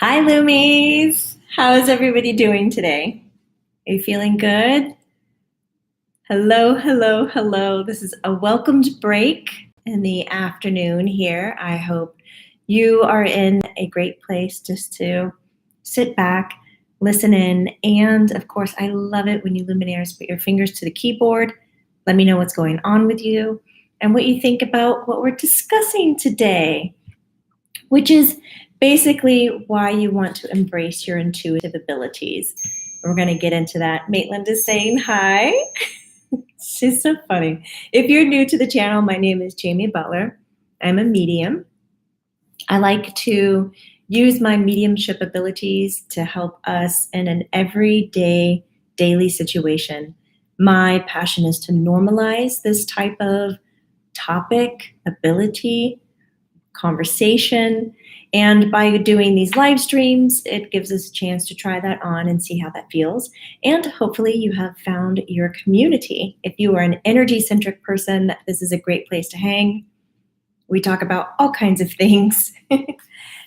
Hi, Loomies. How is everybody doing today? Are you feeling good? Hello, hello, hello. This is a welcomed break in the afternoon here. I hope you are in a great place just to sit back, listen in, and of course, I love it when you Luminaires put your fingers to the keyboard. Let me know what's going on with you and what you think about what we're discussing today, which is basically why you want to embrace your intuitive abilities. We're going to get into that. Maitland is saying hi. She's so funny. If you're new to the channel, my name is Jamie Butler. I'm a medium. I like to use my mediumship abilities to help us in an everyday, daily situation. My passion is to normalize this type of topic, ability, conversation. And by doing these live streams, it gives us a chance to try that on and see how that feels. And hopefully you have found your community. If you are an energy-centric person, this is a great place to hang. We talk about all kinds of things. And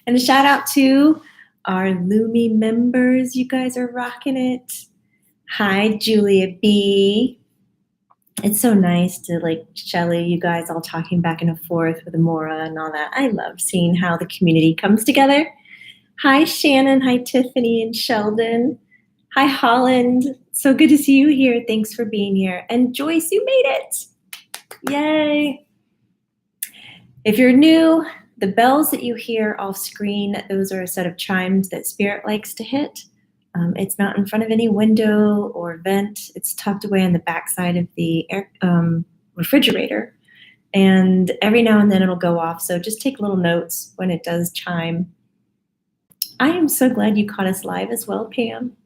a shout out to our Lumi members. You guys are rocking it. Hi, Julia B. It's so nice to Shelly, you guys all talking back and forth with Amora and all that. I love seeing how the community comes together. Hi, Shannon. Hi, Tiffany and Sheldon. Hi, Holland. So good to see you here. Thanks for being here. And Joyce, you made it. Yay. If you're new, the bells that you hear off screen, those are a set of chimes that Spirit likes to hit. It's not in front of any window or vent. It's tucked away on the backside of the refrigerator. And every now and then it'll go off. So just take little notes when it does chime. I am so glad you caught us live as well, Pam.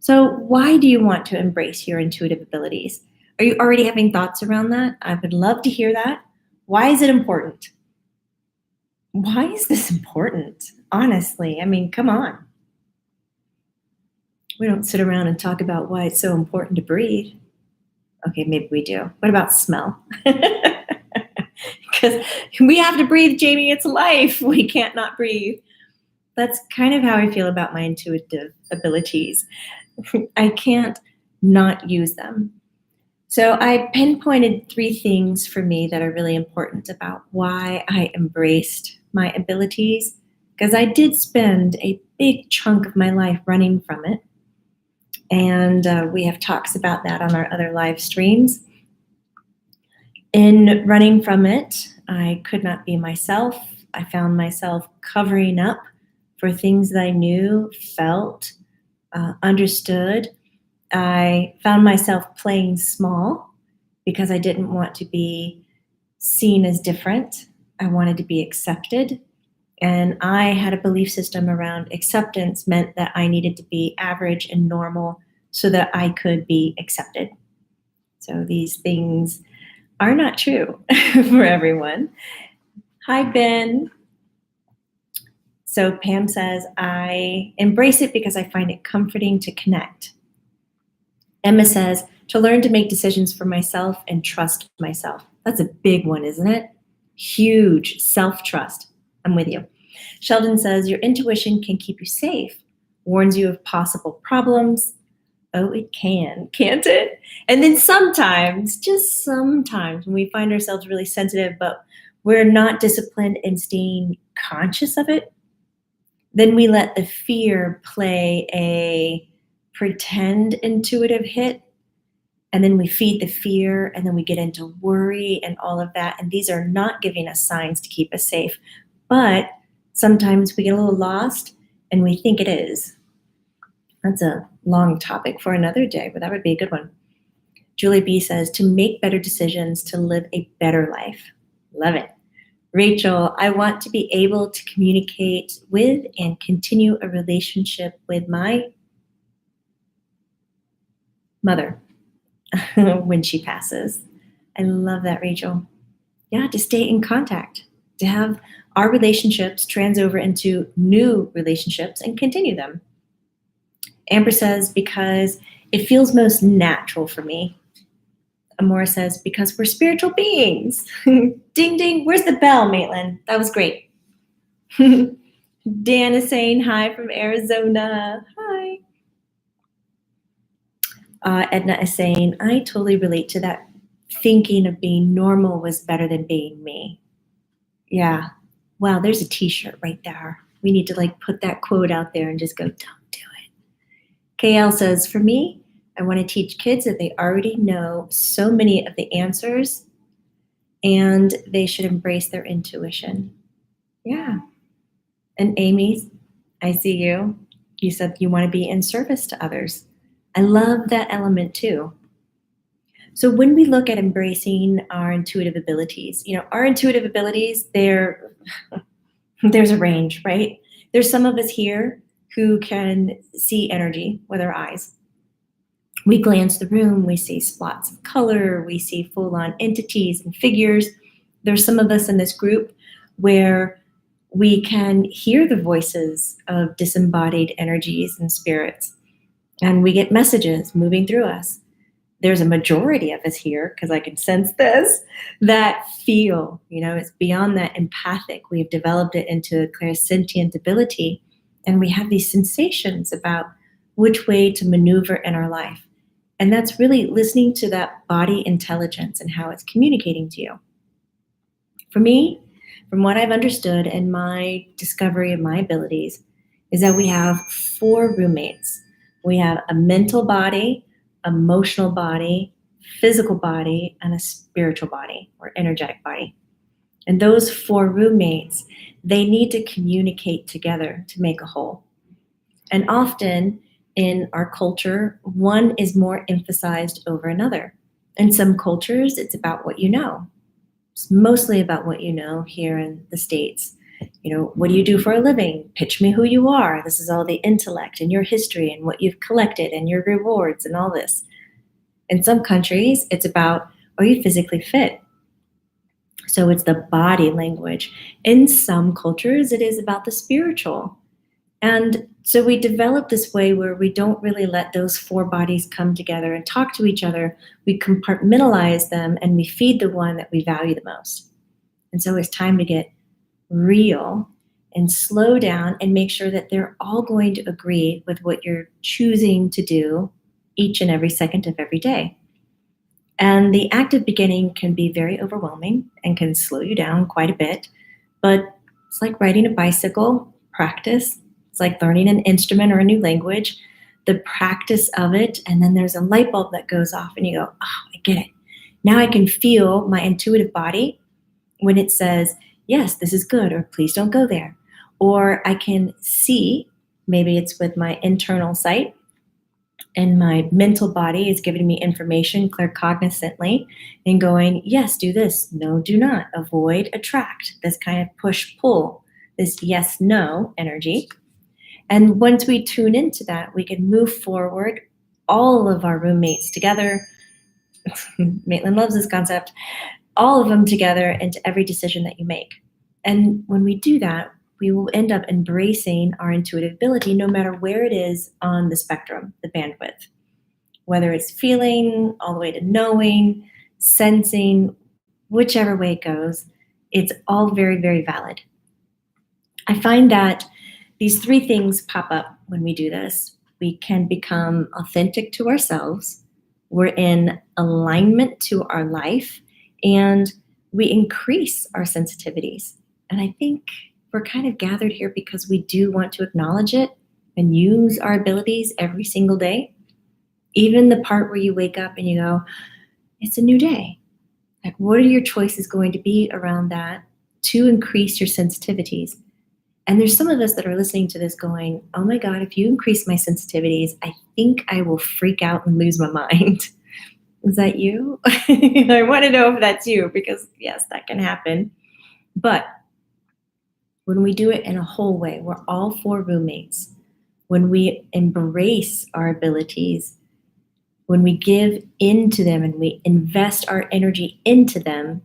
So why do you want to embrace your intuitive abilities? Are you already having thoughts around that? I would love to hear that. Why is it important? Why is this important? Honestly, I mean, come on. We don't sit around and talk about why it's so important to breathe. Okay, maybe we do. What about smell? Because we have to breathe, Jamie. It's life. We can't not breathe. That's kind of how I feel about my intuitive abilities. I can't not use them. So I pinpointed 3 things for me that are really important about why I embraced my abilities, because I did spend a big chunk of my life running from it. And we have talks about that on our other live streams. In running from it, I could not be myself. I found myself covering up for things that I knew, felt, understood. I found myself playing small because I didn't want to be seen as different. I wanted to be accepted. And I had a belief system around acceptance meant that I needed to be average and normal so that I could be accepted. So these things are not true for everyone. Hi, Ben. So Pam says, I embrace it because I find it comforting to connect. Emma says, to learn to make decisions for myself and trust myself. That's a big one, isn't it? Huge self-trust. I'm with you. Sheldon says, your intuition can keep you safe, warns you of possible problems. Oh, it can, can't it? And then sometimes, just sometimes, when we find ourselves really sensitive, but we're not disciplined in staying conscious of it, then we let the fear play a pretend intuitive hit. And then we feed the fear, and then we get into worry and all of that. And these are not giving us signs to keep us safe. But sometimes we get a little lost, and we think it is. That's a long topic for another day, but that would be a good one. Julie B says, to make better decisions, to live a better life. Love it. Rachel, I want to be able to communicate with and continue a relationship with my mother when she passes. I love that, Rachel. Yeah, to stay in contact, to have our relationships trans over into new relationships and continue them. Amber says, because it feels most natural for me. Amora says, because we're spiritual beings. Ding, ding. Where's the bell, Maitland? That was great. Dan is saying hi from Arizona. Hi. Edna is saying, I totally relate to that. Thinking of being normal was better than being me. Yeah. Wow, there's a t-shirt right there. We need to put that quote out there and just go, don't do it. KL says, for me, I want to teach kids that they already know so many of the answers and they should embrace their intuition. Yeah. And Amy, I see you. You said you want to be in service to others. I love that element too. So when we look at embracing our intuitive abilities, our intuitive abilities, there's a range, right? There's some of us here who can see energy with our eyes. We glance the room, we see spots of color, we see full-on entities and figures. There's some of us in this group where we can hear the voices of disembodied energies and spirits, and we get messages moving through us. There's a majority of us here, because I can sense this, that feel, it's beyond that empathic. We've developed it into a clairsentient ability, and we have these sensations about which way to maneuver in our life. And that's really listening to that body intelligence and how it's communicating to you. For me, from what I've understood in my discovery of my abilities, is that we have 4 roommates. We have a mental body, emotional body, physical body, and a spiritual body or energetic body. And those 4 roommates, they need to communicate together to make a whole. And often in our culture, one is more emphasized over another. In some cultures, it's about what you know. It's mostly about what you know here in the States. What do you do for a living? Pitch me who you are. This is all the intellect and your history and what you've collected and your rewards and all this. In some countries, it's about, are you physically fit? So it's the body language. In some cultures, it is about the spiritual. And so we develop this way where we don't really let those 4 bodies come together and talk to each other. We compartmentalize them and we feed the one that we value the most. And so it's time to get real and slow down and make sure that they're all going to agree with what you're choosing to do each and every second of every day. And the act of beginning can be very overwhelming and can slow you down quite a bit, but it's like riding a bicycle, practice. It's like learning an instrument or a new language, the practice of it, and then there's a light bulb that goes off and you go, oh, I get it. Now I can feel my intuitive body when it says, yes, this is good, or please don't go there. Or I can see, maybe it's with my internal sight, and my mental body is giving me information claircognizantly and going, yes, do this, no, do not, avoid, attract, this kind of push-pull, this yes-no energy. And once we tune into that, we can move forward, all of our roommates together. Maitland loves this concept, all of them together into every decision that you make. And when we do that, we will end up embracing our intuitive ability no matter where it is on the spectrum, the bandwidth. Whether it's feeling all the way to knowing, sensing, whichever way it goes, it's all very, very valid. I find that these 3 things pop up when we do this. We can become authentic to ourselves. We're in alignment to our life, and we increase our sensitivities. And I think we're kind of gathered here because we do want to acknowledge it and use our abilities every single day. Even the part where you wake up and you go, it's a new day. Like, what are your choices going to be around that to increase your sensitivities? And there's some of us that are listening to this going, oh my God, if you increase my sensitivities, I think I will freak out and lose my mind. Is that you? I want to know if that's you, because yes, that can happen. But when we do it in a whole way, we're all 4 roommates. When we embrace our abilities, when we give into them and we invest our energy into them,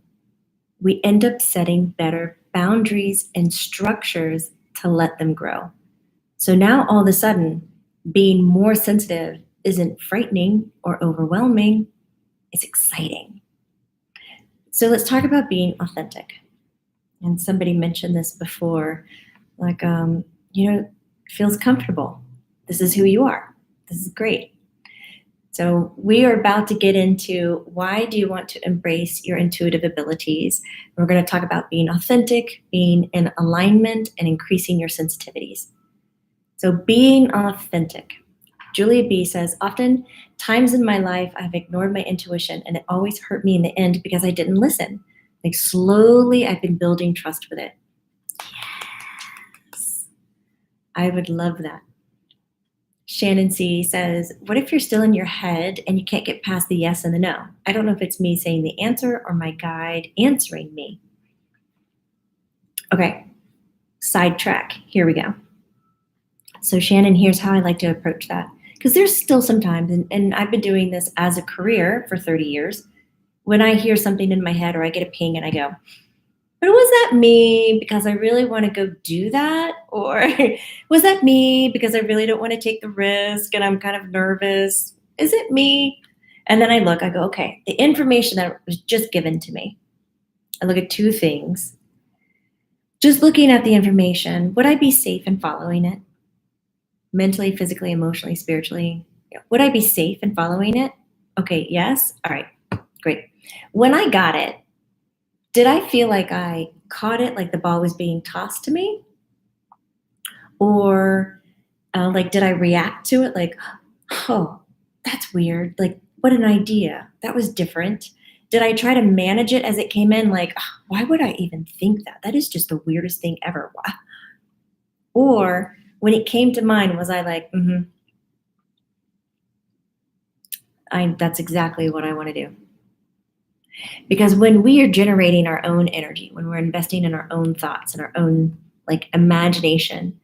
we end up setting better boundaries and structures to let them grow. So now all of a sudden, being more sensitive isn't frightening or overwhelming, it's exciting. So let's talk about being authentic. And somebody mentioned this before, like feels comfortable. This is who you are. This is great. So we are about to get into why do you want to embrace your intuitive abilities. We're going to talk about being authentic, being in alignment, and increasing your sensitivities. So being authentic. Julia B says, often times in my life I've ignored my intuition and it always hurt me in the end because I didn't listen. Like slowly I've been building trust with it. Yes. I would love that. Shannon C says, what if you're still in your head and you can't get past the yes and the no? I don't know if it's me saying the answer or my guide answering me. Okay, sidetrack. Here we go. So Shannon, here's how I like to approach that. Because there's still some times, and I've been doing this as a career for 30 years, when I hear something in my head or I get a ping and I go, but was that me because I really want to go do that? Or was that me because I really don't want to take the risk and I'm kind of nervous? Is it me? And then I look, I go, okay, the information that was just given to me. I look at two things. Just looking at the information, would I be safe in following it? Mentally, physically, emotionally, spiritually? Would I be safe in following it? Okay, yes. All right, great. When I got it, did I feel like I caught it like the ball was being tossed to me? Or did I react to it like, oh, that's weird. Like, what an idea. That was different. Did I try to manage it as it came in? Like, oh, why would I even think that? That is just the weirdest thing ever. Why? Or when it came to mind, was I like, that's exactly what I want to do. Because when we are generating our own energy, when we're investing in our own thoughts and our own imagination,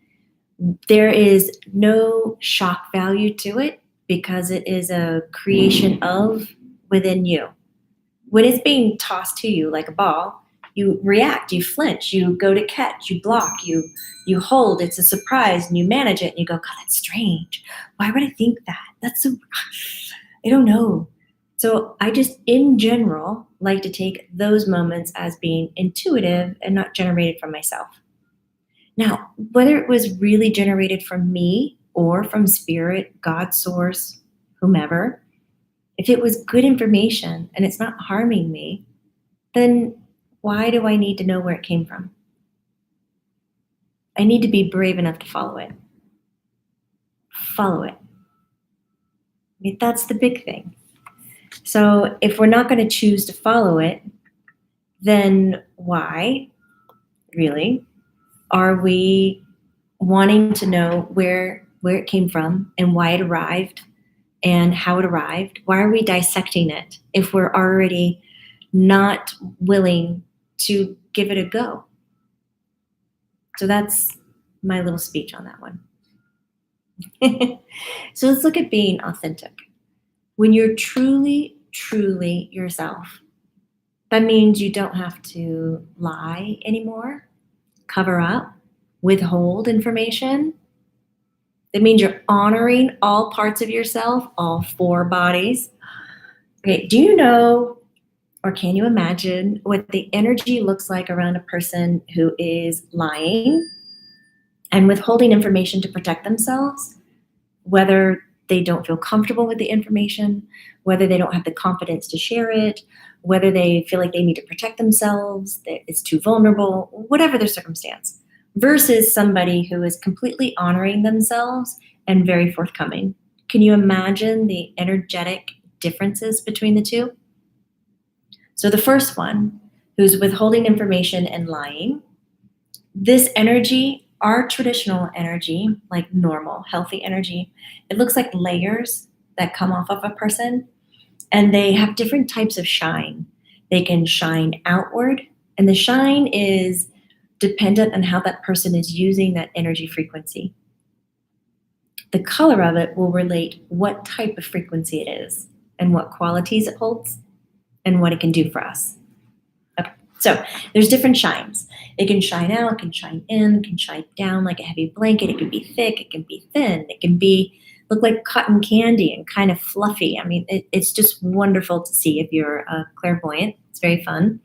there is no shock value to it because it is a creation of within you. When it's being tossed to you like a ball, you react, you flinch, you go to catch, you block, you hold, it's a surprise, and you manage it, and you go, God, that's strange. Why would I think that? That's so, I don't know. So I just, in general, like to take those moments as being intuitive and not generated from myself. Now, whether it was really generated from me or from spirit, God source, whomever, if it was good information and it's not harming me, then why do I need to know where it came from? I need to be brave enough to follow it. Follow it. I mean, that's the big thing. So if we're not going to choose to follow it, then why, really, are we wanting to know where it came from and why it arrived and how it arrived? Why are we dissecting it if we're already not willing to give it a go? So that's my little speech on that one. So let's look at being authentic. When you're truly, truly yourself, that means you don't have to lie anymore, cover up, withhold information. That means you're honoring all parts of yourself, all four bodies. Okay, do you know, or can you imagine what the energy looks like around a person who is lying and withholding information to protect themselves? Whether they don't feel comfortable with the information, whether they don't have the confidence to share it, whether they feel like they need to protect themselves, that it's too vulnerable, whatever their circumstance, versus somebody who is completely honoring themselves and very forthcoming. Can you imagine the energetic differences between the two? So the first one, who's withholding information and lying, this energy, our traditional energy, like normal, healthy energy, it looks like layers that come off of a person, and they have different types of shine. They can shine outward, and the shine is dependent on how that person is using that energy frequency. The color of it will relate what type of frequency it is and what qualities it holds and what it can do for us. Okay, so there's different shines. It can shine out, it can shine in, it can shine down like a heavy blanket. It can be thick, it can be thin, it can look like cotton candy and kind of fluffy. I mean, it's just wonderful to see if you're a clairvoyant. It's very fun.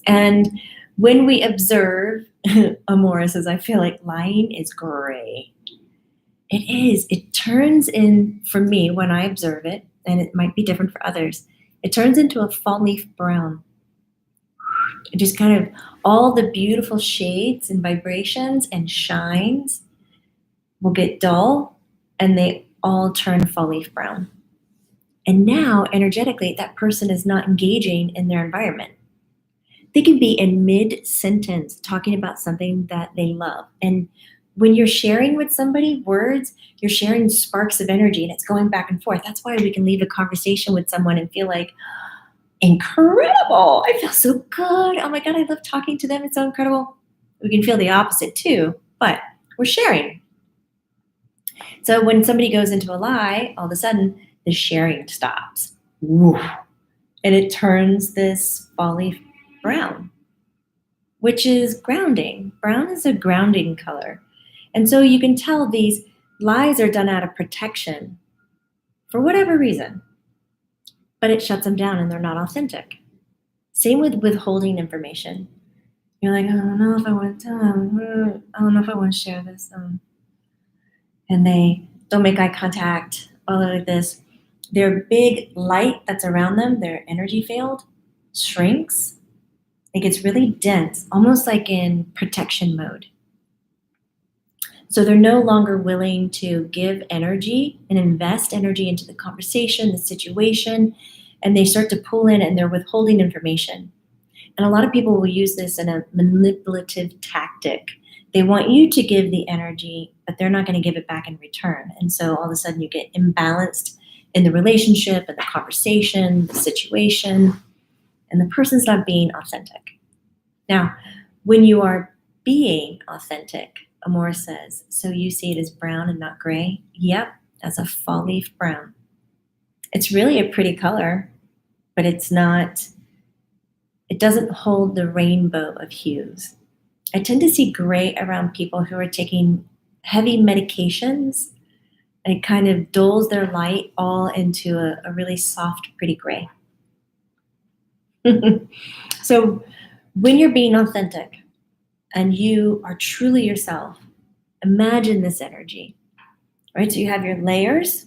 And When we observe, Amora says, I feel like lying is gray. It is. It turns in, for me, when I observe it, and it might be different for others, it turns into a fall leaf brown. It just kind of, all the beautiful shades and vibrations and shines will get dull, and they all turn fall leaf brown. And now, energetically, that person is not engaging in their environment. They can be in mid-sentence talking about something that they love. And when you're sharing with somebody words, you're sharing sparks of energy, and it's going back and forth. That's why we can leave a conversation with someone and feel like, incredible, I feel so good. Oh my God, I love talking to them. It's so incredible. We can feel the opposite too, but we're sharing. So when somebody goes into a lie, all of a sudden the sharing stops. Woof. And it turns this fall leaf brown, which is grounding. Brown is a grounding color. And so you can tell these lies are done out of protection for whatever reason, but it shuts them down and they're not authentic. Same with withholding information. You're like, I don't know if I want to tell them. I don't know if I want to share this. And they don't make eye contact, all like this. Their big light that's around them, their energy field, shrinks. It gets really dense, almost like in protection mode. So they're no longer willing to give energy and invest energy into the conversation, the situation, and they start to pull in and they're withholding information. And a lot of people will use this in a manipulative tactic. They want you to give the energy, but they're not going to give it back in return. And so all of a sudden you get imbalanced in the relationship and the conversation, the situation, and the person's not being authentic. Now, when you are being authentic, Amora says, so you see it as brown and not gray? Yep, that's a fall leaf brown. It's really a pretty color, but it doesn't hold the rainbow of hues. I tend to see gray around people who are taking heavy medications, and it kind of dulls their light all into a really soft, pretty gray. So when you're being authentic and you are truly yourself, imagine this energy, right? So you have your layers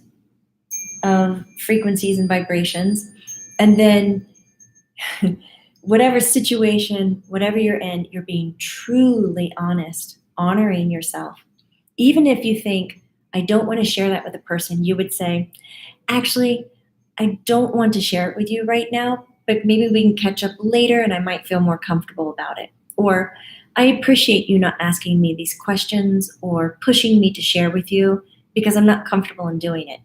of frequencies and vibrations, and then whatever situation, whatever you're in, you're being truly honest, honoring yourself. Even if you think, I don't want to share that with a person, you would say, actually, I don't want to share it with you right now, but maybe we can catch up later and I might feel more comfortable about it. Or I appreciate you not asking me these questions or pushing me to share with you because I'm not comfortable in doing it.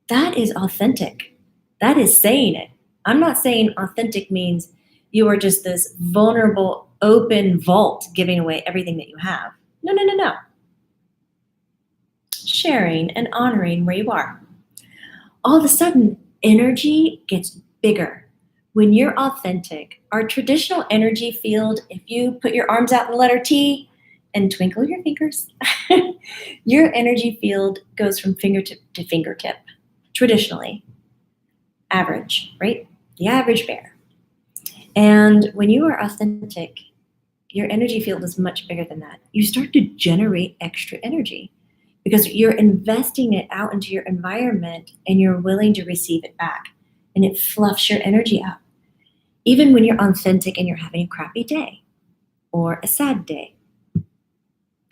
That is authentic. That is saying it. I'm not saying authentic means you are just this vulnerable, open vault giving away everything that you have. No, no, no, no. Sharing and honoring where you are. All of a sudden, energy gets bigger. When you're authentic, our traditional energy field, if you put your arms out in the letter T and twinkle your fingers, your energy field goes from fingertip to fingertip, traditionally. Average, right? The average bear. And when you are authentic, your energy field is much bigger than that. You start to generate extra energy because you're investing it out into your environment and you're willing to receive it back. And it fluffs your energy up. Even when you're authentic and you're having a crappy day or a sad day,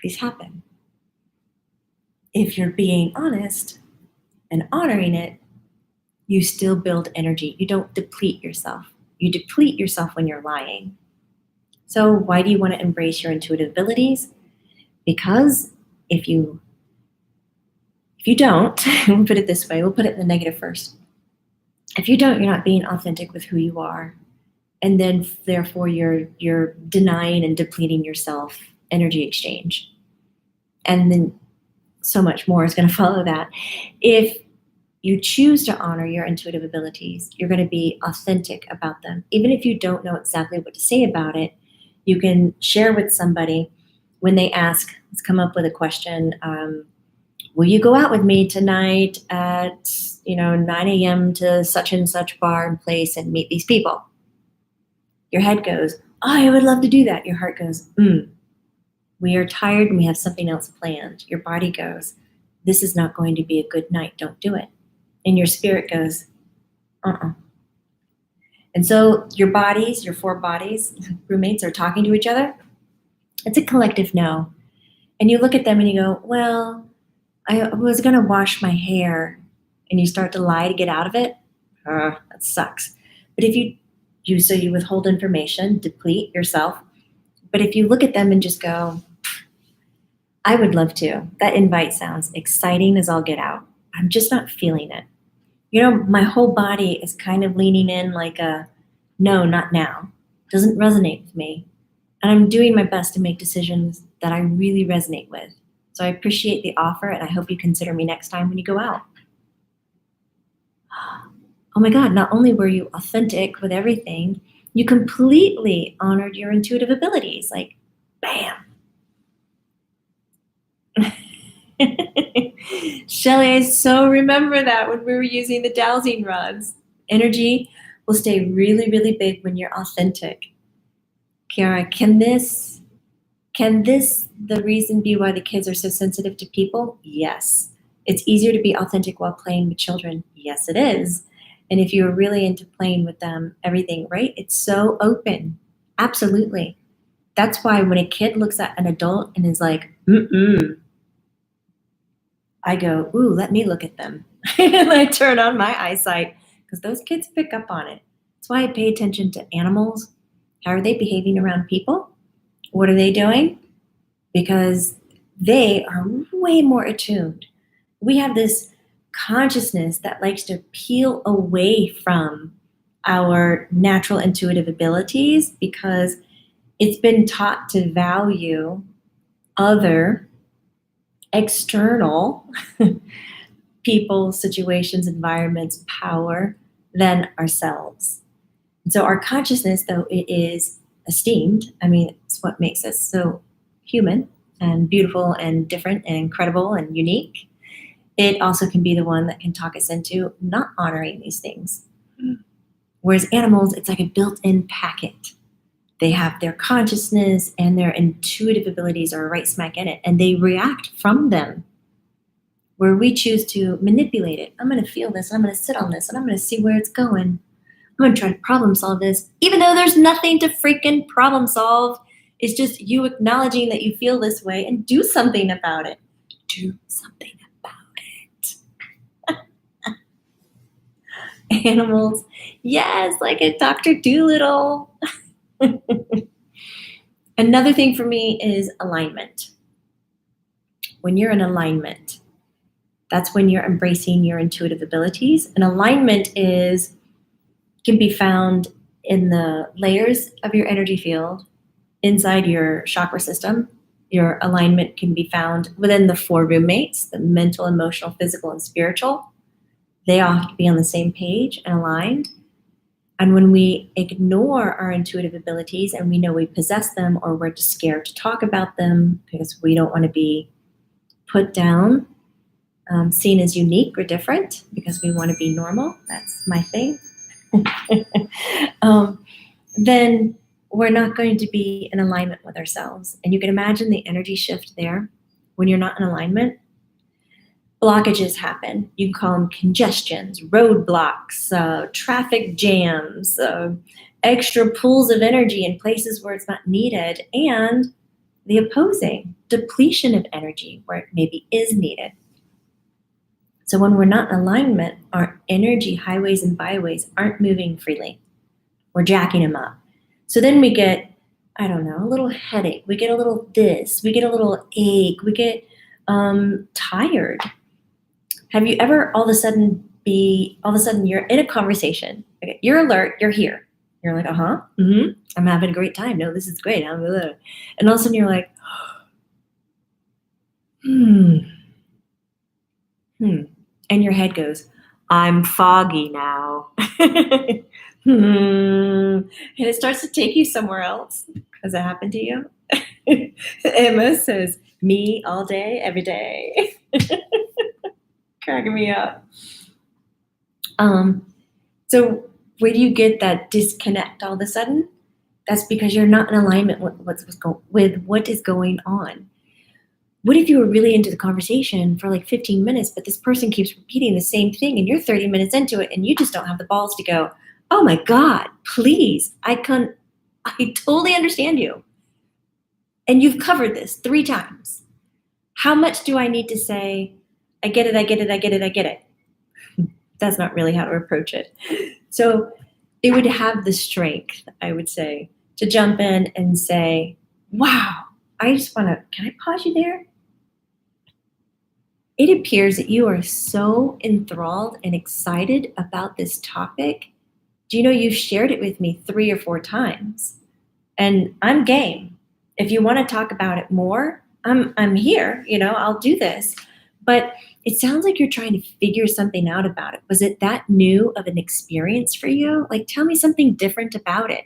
these happen. If you're being honest and honoring it, you still build energy. You don't deplete yourself. You deplete yourself when you're lying. So why do you want to embrace your intuitive abilities? Because if you don't, we'll put it this way, we'll put it in the negative first. If you don't, you're not being authentic with who you are. And then therefore you're denying and depleting yourself energy exchange. And then so much more is going to follow that. If you choose to honor your intuitive abilities, you're going to be authentic about them. Even if you don't know exactly what to say about it, you can share with somebody when they ask, let's come up with a question, will you go out with me tonight at 9 a.m. to such and such bar and place and meet these people? Your head goes, I would love to do that. Your heart goes, we are tired and we have something else planned. Your body goes, this is not going to be a good night. Don't do it. And your spirit goes, uh-uh. And so your bodies, your 4 bodies, roommates are talking to each other. It's a collective no. And you look at them and you go, well, I was going to wash my hair. And you start to lie to get out of it. That sucks. But if you withhold information, deplete yourself. But if you look at them and just go, I would love to. That invite sounds exciting as all get out. I'm just not feeling it. My whole body is kind of leaning in like a, no, not now. Doesn't resonate with me. And I'm doing my best to make decisions that I really resonate with. So I appreciate the offer and I hope you consider me next time when you go out. Oh my God, not only were you authentic with everything, you completely honored your intuitive abilities. Like, bam. Shelly, I so remember that when we were using the dowsing rods. Energy will stay really, really big when you're authentic. Kiara, can this the reason be why the kids are so sensitive to people? Yes. It's easier to be authentic while playing with children. Yes, it is. And if you're really into playing with them, everything, right? It's so open. Absolutely. That's why when a kid looks at an adult and is like, I go, ooh, let me look at them. And I turn on my eyesight because those kids pick up on it. That's why I pay attention to animals. How are they behaving around people? What are they doing? Because they are way more attuned. We have this consciousness that likes to peel away from our natural intuitive abilities because it's been taught to value other external people, situations, environments, power than ourselves. And so our consciousness, though it is esteemed, it's what makes us so human and beautiful and different and incredible and unique. It also can be the one that can talk us into not honoring these things. Whereas animals, it's like a built-in packet. They have their consciousness and their intuitive abilities are right smack in it, and they react from them. Where we choose to manipulate it. I'm going to feel this, and I'm going to sit on this, and I'm going to see where it's going. I'm going to try to problem solve this, even though there's nothing to freaking problem solve. It's just you acknowledging that you feel this way and do something about it. Do something about it. Animals, yes, like a Dr. Dolittle. Another thing for me is alignment. When you're in alignment, that's when you're embracing your intuitive abilities. And alignment can be found in the layers of your energy field, inside your chakra system. Your alignment can be found within the 4 roommates, the mental, emotional, physical, and spiritual. They all have to be on the same page and aligned. And when we ignore our intuitive abilities and we know we possess them or we're just scared to talk about them because we don't want to be put down, seen as unique or different because we want to be normal, that's my thing, then we're not going to be in alignment with ourselves. And you can imagine the energy shift there when you're not in alignment. Blockages happen. You can call them congestions, roadblocks, traffic jams, extra pools of energy in places where it's not needed, and the opposing, depletion of energy where it maybe is needed. So when we're not in alignment, our energy highways and byways aren't moving freely. We're jacking them up. So then we get, a little headache. We get a little this. We get a little ache. We get tired. Have you ever all of a sudden you're in a conversation. Okay, you're alert. You're here. You're like, I'm having a great time. No, this is great. And all of a sudden you're like, And your head goes, I'm foggy now. And it starts to take you somewhere else. Has that happened to you? Emma says, me all day, every day. Cracking me up. So where do you get that disconnect all of a sudden? That's because you're not in alignment with what is going on. What if you were really into the conversation for like 15 minutes, but this person keeps repeating the same thing and you're 30 minutes into it and you just don't have the balls to go, oh my God, please, I totally understand you. And you've covered this 3 times. How much do I need to say, I get it, I get it, I get it, I get it? That's not really how to approach it. So it would have the strength, I would say, to jump in and say, wow, can I pause you there? It appears that you are so enthralled and excited about this topic. Do you know you've shared it with me 3 or 4 times? And I'm game. If you want to talk about it more, I'm here, I'll do this. But it sounds like you're trying to figure something out about it. Was it that new of an experience for you? Like, tell me something different about it.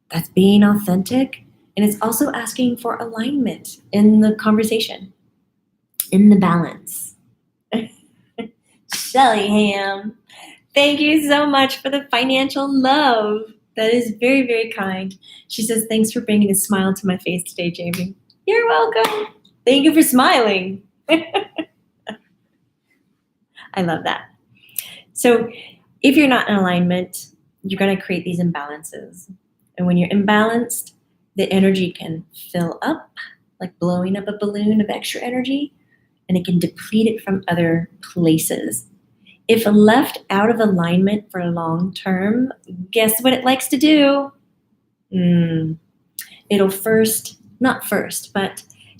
That's being authentic. And it's also asking for alignment in the conversation, in the balance. Shelly Ham, thank you so much for the financial love. That is very, very kind. She says, thanks for bringing a smile to my face today, Jamie. You're welcome. Thank you for smiling. I love that. So if you're not in alignment, you're going to create these imbalances. And when you're imbalanced, the energy can fill up, like blowing up a balloon of extra energy, and it can deplete it from other places. If left out of alignment for long term, guess what it likes to do? It'll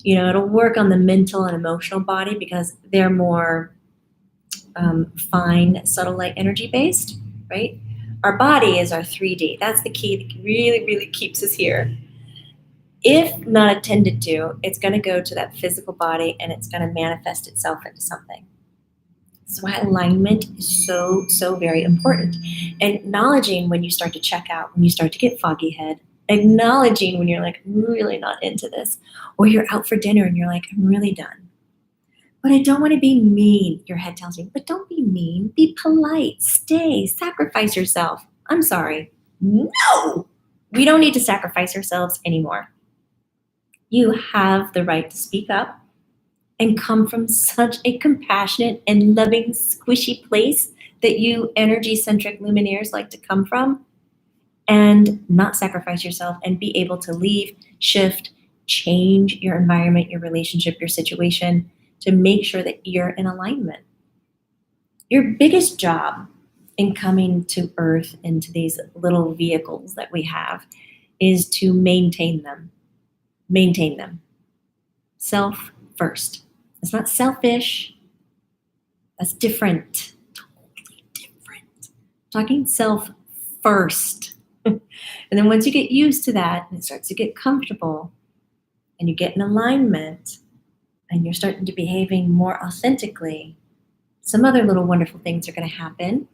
it'll work on the mental and emotional body because they're more fine, subtle light energy based, right? Our body is our 3D. That's the key that really, really keeps us here. If not attended to, it's going to go to that physical body and it's going to manifest itself into something. That's why alignment is so, so very important. And acknowledging when you start to check out, when you start to get foggy head, acknowledging when you're like, I'm really not into this, or you're out for dinner and you're like, I'm really done. But I don't want to be mean, your head tells you, but don't be mean, be polite, stay, sacrifice yourself. I'm sorry. No, we don't need to sacrifice ourselves anymore. You have the right to speak up and come from such a compassionate and loving, squishy place that you energy-centric luminaires like to come from, and not sacrifice yourself and be able to leave, shift, change your environment, your relationship, your situation to make sure that you're in alignment. Your biggest job in coming to Earth, into these little vehicles that we have, is to maintain them. Maintain them. Self first. It's not selfish. That's different. Totally different. Talking self first. And then once you get used to that and it starts to get comfortable and you get in alignment and you're starting to behaving more authentically, some other little wonderful things are going to happen.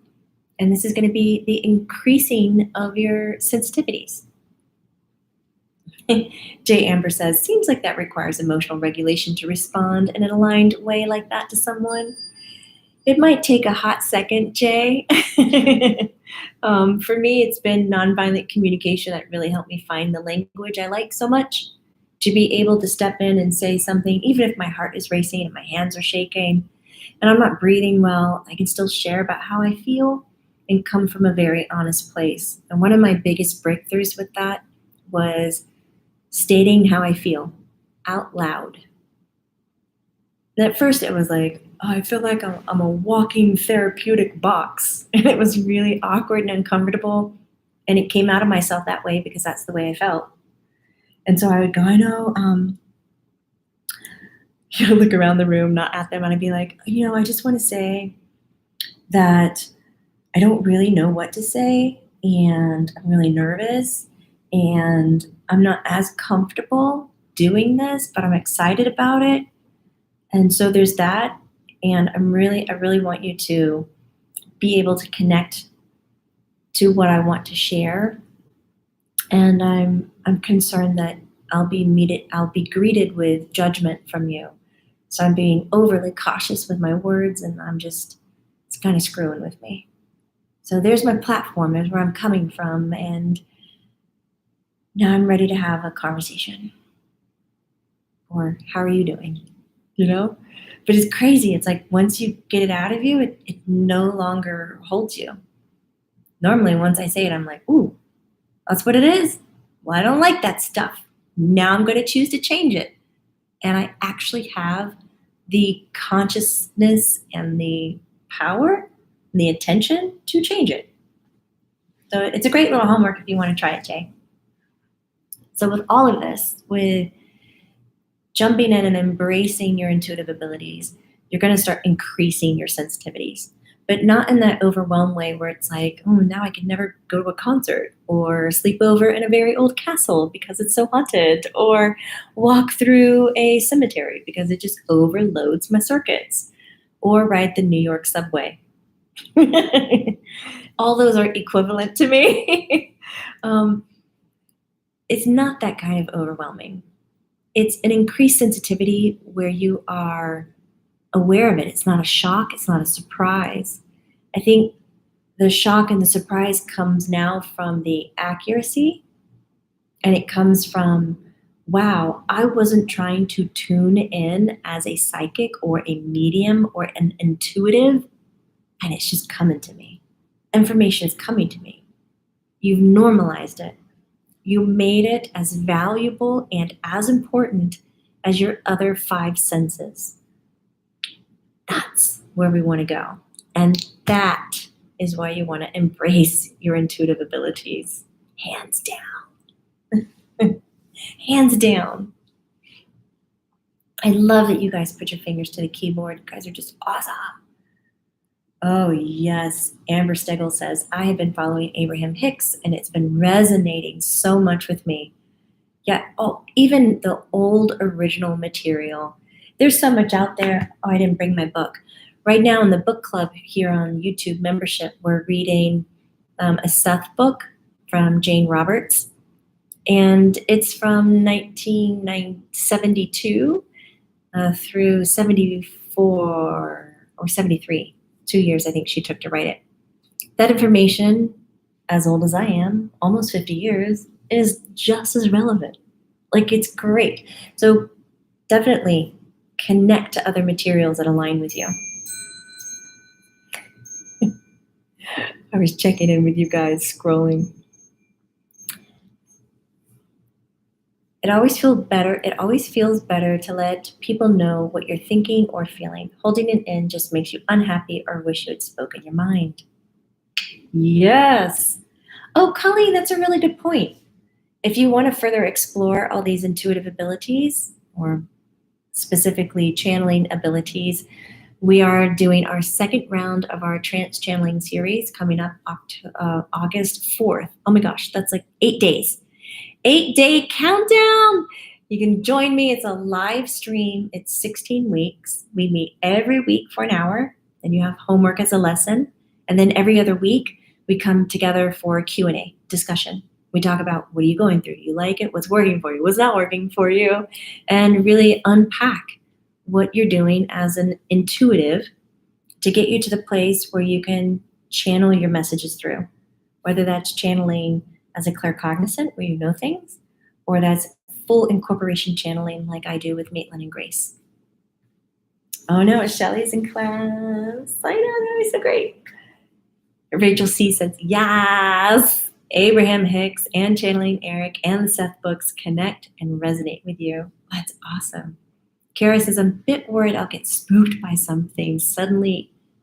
And this is going to be the increasing of your sensitivities. Jay Amber says, seems like that requires emotional regulation to respond in an aligned way like that to someone. It might take a hot second, Jay. For me, it's been nonviolent communication that really helped me find the language I like so much, to be able to step in and say something, even if my heart is racing and my hands are shaking and I'm not breathing well, I can still share about how I feel and come from a very honest place. And one of my biggest breakthroughs with that was stating how I feel out loud. And at first it was like, oh, I feel like I'm a walking therapeutic box. And it was really awkward and uncomfortable. And it came out of myself that way because that's the way I felt. And so I would go, I know, look around the room, not at them. And I'd be like, I just want to say that I don't really know what to say. And I'm really nervous. And I'm not as comfortable doing this, but I'm excited about it. And so there's that. And I really want you to be able to connect to what I want to share. And I'm concerned that I'll be greeted with judgment from you. So I'm being overly cautious with my words, and it's kind of screwing with me. So there's my platform, there's where I'm coming from. And now I'm ready to have a conversation. Or how are you doing? You know? But it's crazy. It's like once you get it out of you, it no longer holds you. Normally, once I say it, I'm like, ooh, that's what it is. Well, I don't like that stuff. Now I'm going to choose to change it. And I actually have the consciousness and the power and the attention to change it. So it's a great little homework if you want to try it, Jay. So with all of this, with jumping in and embracing your intuitive abilities, you're going to start increasing your sensitivities, but not in that overwhelmed way where it's like, oh, now I can never go to a concert or sleep over in a very old castle because it's so haunted, or walk through a cemetery because it just overloads my circuits, or ride the New York subway. All those are equivalent to me. It's not that kind of overwhelming. It's an increased sensitivity where you are aware of it. It's not a shock. It's not a surprise. I think the shock and the surprise comes now from the accuracy, and it comes from, wow, I wasn't trying to tune in as a psychic or a medium or an intuitive, and it's just coming to me. Information is coming to me. You've normalized it. You made it as valuable and as important as your other 5 senses. That's where we want to go. And that is why you want to embrace your intuitive abilities. Hands down. Hands down. I love that you guys put your fingers to the keyboard. You guys are just awesome. Oh, yes. Amber Stegel says, I have been following Abraham Hicks, and it's been resonating so much with me. Yeah, even the old original material. There's so much out there. Oh, I didn't bring my book. Right now in the book club here on YouTube membership, we're reading a Seth book from Jane Roberts. And it's from 1972 through 74 or 73. 2 years, I think she took to write it. That information, as old as I am, almost 50 years, is just as relevant. Like, it's great. So definitely connect to other materials that align with you. I was checking in with you guys, scrolling. It always feels better to let people know what you're thinking or feeling. Holding it in just makes you unhappy or wish you had spoken your mind. Yes. Oh, Colleen, that's a really good point. If you want to further explore all these intuitive abilities, or specifically channeling abilities, we are doing our second round of our trance channeling series coming up August 4th. Oh my gosh, that's like 8 days. 8-day countdown. You can join me. It's a live stream. It's 16 weeks. We meet every week for an hour. Then you have homework as a lesson. And then every other week, we come together for a Q&A discussion. We talk about, what are you going through? Do you like it? What's working for you? What's not working for you? And really unpack what you're doing as an intuitive to get you to the place where you can channel your messages through, whether that's channeling as a claircognizant where you know things, or that's full incorporation channeling like I do with Maitland and Grace. Oh no, Shelly's in class. I know, that was so great. Rachel C says, yes, Abraham Hicks and Channeling Eric and the Seth books connect and resonate with you. That's awesome. Kara says, I'm a bit worried I'll get spooked by something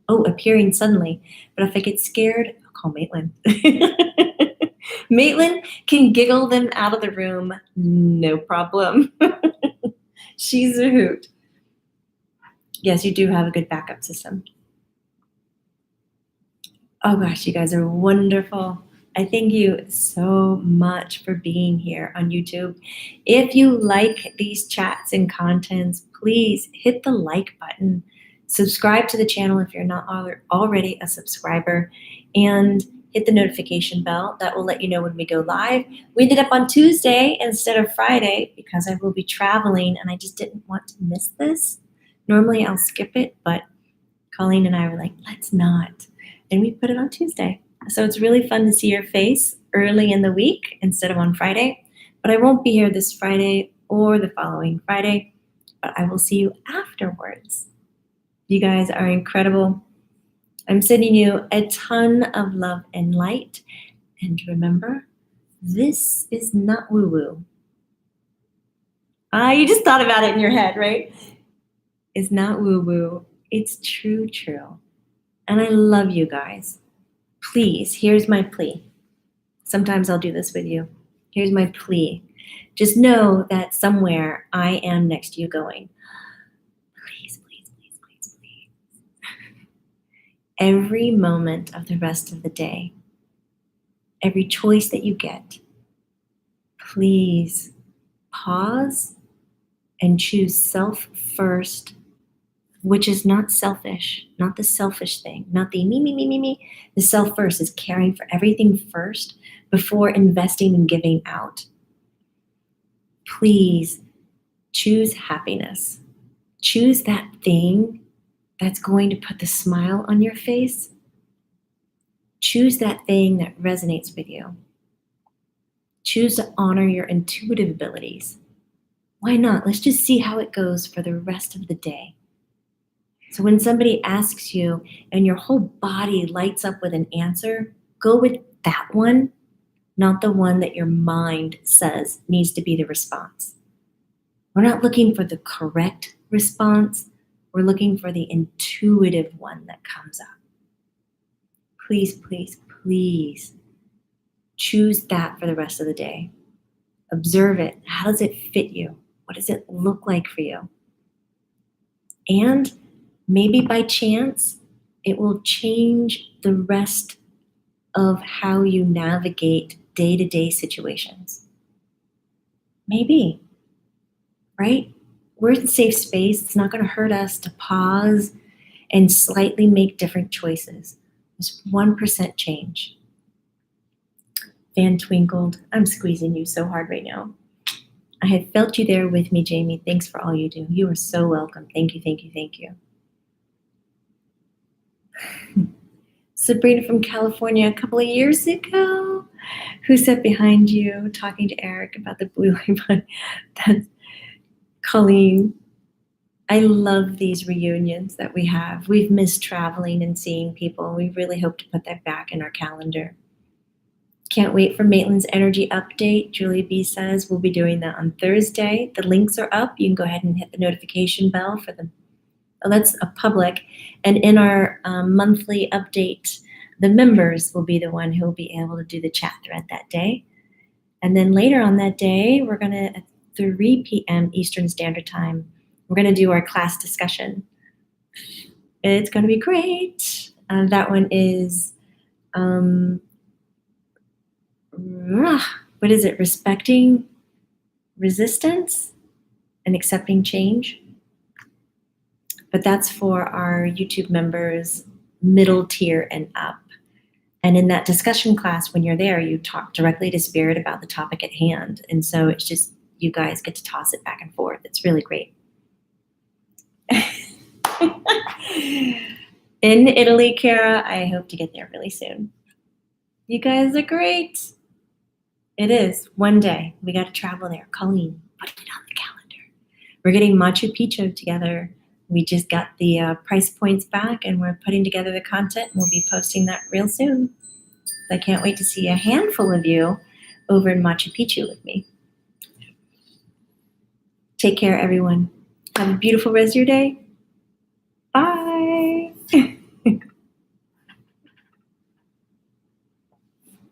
appearing suddenly. But if I get scared, I'll call Maitland. Maitland can giggle them out of the room, no problem. She's a hoot. Yes, you do have a good backup system. Oh gosh, you guys are wonderful. I thank you so much for being here on YouTube. If you like these chats and contents, please hit the like button. Subscribe to the channel if you're not already a subscriber, and hit the notification bell. That will let you know when we go live. We ended up on Tuesday instead of Friday because I will be traveling, and I just didn't want to miss this. Normally I'll skip it, but Colleen and I were like, let's not. And we put it on Tuesday. So it's really fun to see your face early in the week instead of on Friday. But I won't be here this Friday or the following Friday, but I will see you afterwards. You guys are incredible. I'm sending you a ton of love and light. And remember, this is not woo-woo. You just thought about it in your head, right? It's not woo-woo. It's true. And I love you guys. Please, here's my plea. Sometimes I'll do this with you. Here's my plea. Just know that somewhere I am next to you going, please. Every moment of the rest of the day, every choice that you get, please pause and choose self first, which is not selfish, not the selfish thing, not the me. The self first is caring for everything first before investing and giving out. Please choose happiness. Choose that thing that's going to put the smile on your face. Choose that thing that resonates with you. Choose to honor your intuitive abilities. Why not? Let's just see how it goes for the rest of the day. So when somebody asks you and your whole body lights up with an answer, go with that one, not the one that your mind says needs to be the response. We're not looking for the correct response. We're looking for the intuitive one that comes up. Please choose that for the rest of the day. Observe it. How does it fit you? What does it look like for you? And maybe by chance, it will change the rest of how you navigate day-to-day situations. Maybe, right? We're in safe space. It's not going to hurt us to pause and slightly make different choices. There's 1% change. Van twinkled. I'm squeezing you so hard right now. I had felt you there with me, Jamie. Thanks for all you do. You are so welcome. Thank you. Sabrina from California a couple of years ago, who sat behind you talking to Eric about the blue light. That's Colleen. I love these reunions that we have. We've missed traveling and seeing people. We really hope to put that back in our calendar. Can't wait for Maitland's energy update. Julie B says we'll be doing that on Thursday. The links are up. You can go ahead and hit the notification bell for them. Oh, that's a public. And in our monthly update, the members will be the one who will be able to do the chat thread that day. And then later on that day, we're going to, at 3 p.m. Eastern Standard Time, we're going to do our class discussion. It's going to be great. That one is, what is it? Respecting resistance and accepting change. But that's for our YouTube members, middle tier and up. And in that discussion class, when you're there, you talk directly to Spirit about the topic at hand. And so it's just, you guys get to toss it back and forth. It's really great. In Italy, Kara, I hope to get there really soon. You guys are great. It is. One day. We got to travel there. Colleen, put it on the calendar. We're getting Machu Picchu together. We just got the price points back, and we're putting together the content. We'll be posting that real soon. I can't wait to see a handful of you over in Machu Picchu with me. Take care, everyone. Have a beautiful rest of your day.